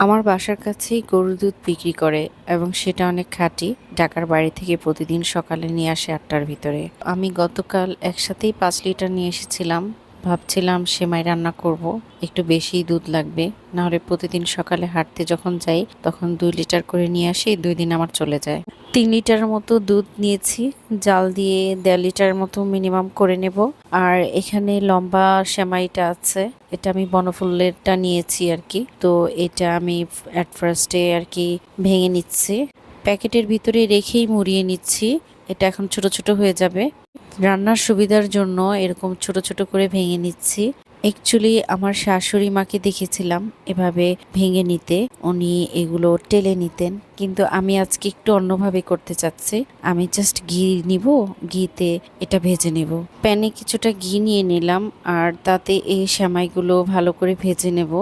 আমার বাসার কাছেই গরুর দুধ বিক্রি করে এবং সেটা অনেক খাঁটি। ঢাকার বাইরে থেকে প্রতিদিন সকালে নিয়ে আসে ৮টার ভিতরে। আমি গতকাল একসাথেই ৫ লিটার নিয়ে এসেছিলাম। ভাবছিলাম সেমাই রান্না করব, একটু বেশি দুধ লাগবে, নাহলে প্রতিদিন সকালে হাঁটতে যখন যাই তখন ২ লিটার করে নিয়ে আসি, ২ দিন আমার চলে যায়। ৩ লিটারের মতো দুধ নিয়েছি, জাল দিয়ে ১.৫ লিটারের মতো মিনিমাম করে নেব। আর এখানে লম্বা সেমাইটা আছে, এটা আমি বনফুলেরটা নিয়েছি আর কি। তো এটা আমি অ্যাট ফার্স্টে আর কি ভেঙে নিচ্ছি, প্যাকেটের ভিতরে রেখেই মুড়িয়ে নিচ্ছি। এটা এখন ছোট ছোট হয়ে যাবে, রান্নার সুবিধার জন্য এরকম ছোট ছোট করে ভেঙে নিচ্ছি। অ্যাকচুয়ালি আমার শাশুড়ি মাকে দেখেছিলাম এভাবে ভেঙে নিতে, উনি এগুলো টেলে নিতেন, কিন্তু আমি আজকে একটু অন্যভাবে করতে চাচ্ছি। আমি জাস্ট ঘি নিব, ঘিতে এটা ভেজে নেব। প্যানে কিছুটা ঘি নিয়ে নিলাম আর তাতে এই সেমাইগুলো ভালো করে ভেজে নেব।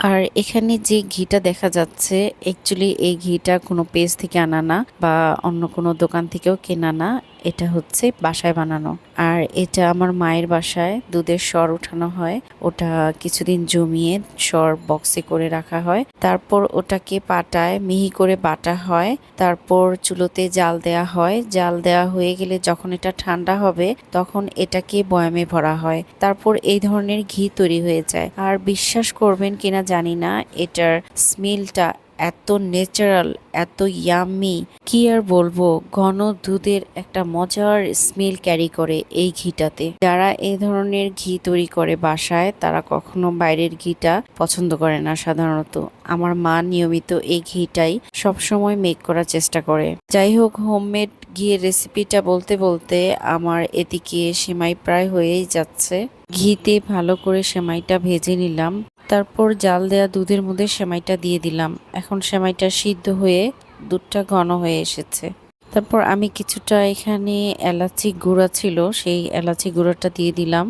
আর এখানে যে ঘিটা দেখা যাচ্ছে, অ্যাকচুয়ালি এই ঘিটা কোনো পেজ থেকে আনা না বা অন্য কোনো দোকান থেকেও কেনা না, এটা হচ্ছে বাসায় বানানো। আর এটা আমার মায়ের বাসায় দুধের সর উঠানো হয়, ওটা কিছুদিন জমিয়ে সর বক্সে করে রাখা হয়, তারপর ওটাকে পাটায় মিহি করে বাটা হয়, তারপর চুলোতে জাল দেয়া হয়। জাল দেওয়া হয়ে গেলে যখন এটা ঠান্ডা হবে তখন এটাকে বয়ামে ভরা হয়, তারপর এই ধরনের ঘি তৈরি হয়ে যায়। আর বিশ্বাস করবেন কিনা জানি না, এটার স্মেলটা এত ন্যাচারাল, এত ইয়াম্মি, কি আর বলবো। ঘন দুধের একটা মজার স্মেল ক্যারি করে এই ঘিটাতে। যারা এই ধরনের ঘি তৈরি করে বাসায়, তারা কখনো বাইরের ঘিটা পছন্দ করে না সাধারণত। আমার মা নিয়মিত এই ঘিটাই সবসময় মেক করার চেষ্টা করে। যাই হোক, হোমমেড ঘিয়ের রেসিপিটা বলতে বলতে আমার এদিকে সেমাই প্রায় হয়েই যাচ্ছে। ঘিতে ভালো করে সেমাইটা ভেজে নিলাম, তারপর জাল দেয়া দুধের মধ্যে সেমাইটা দিয়ে দিলাম। এখন সেমাইটা সিদ্ধ হয়ে দুধটা ঘন হয়ে এসেছে। তারপর আমি কিছুটা এখানে এলাচি গুঁড়া ছিল, সেই এলাচি গুঁড়াটা দিয়ে দিলাম,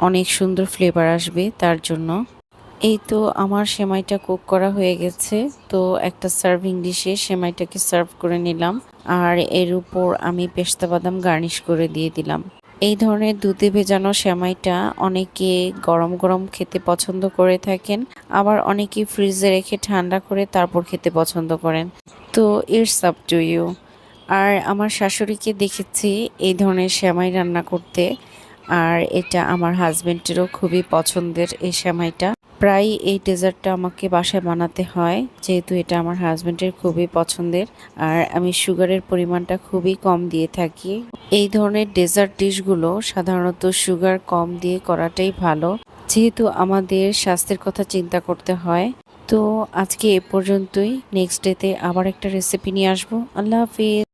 অনেক সুন্দর ফ্লেভার আসবে তার জন্য। এই তো আমার সেমাইটা কুক করা হয়ে গেছে। তো একটা সার্ভিং ডিশে সেমাইটাকে সার্ভ করে নিলাম আর এর উপর আমি পেস্তা বাদাম গার্নিশ করে দিয়ে দিলাম। এই ধরনের দুধে ভেজানো সেমাইটা অনেকে গরম গরম খেতে পছন্দ করে থাকেন, আবার অনেকে ফ্রিজে রেখে ঠান্ডা করে তারপর খেতে পছন্দ করেন। তো ইটস আপ টু ইউ। আর আমার শাশুড়িকে দেখেছি এই ধরনের সেমাই রান্না করতে, আর এটা আমার হাজবেন্ডেরও খুবই পছন্দের এই সেমাইটা। প্রায় এই ডেজার্টটা আমাকে বাসায় বানাতে হয়, যেহেতু এটা আমার হাজবেন্ডের খুবই পছন্দের। আর আমি সুগারের পরিমাণটা খুবই কম দিয়ে থাকি। এই ধরনের ডেজার্ট ডিশগুলো সাধারণত সুগার কম দিয়ে করাটাই ভালো, যেহেতু আমাদের স্বাস্থ্যের কথা চিন্তা করতে হয়। তো আজকে এ পর্যন্তই, নেক্সট ডেতে আবার একটা রেসিপি নিয়ে আসবো। আল্লাহ হাফিজ।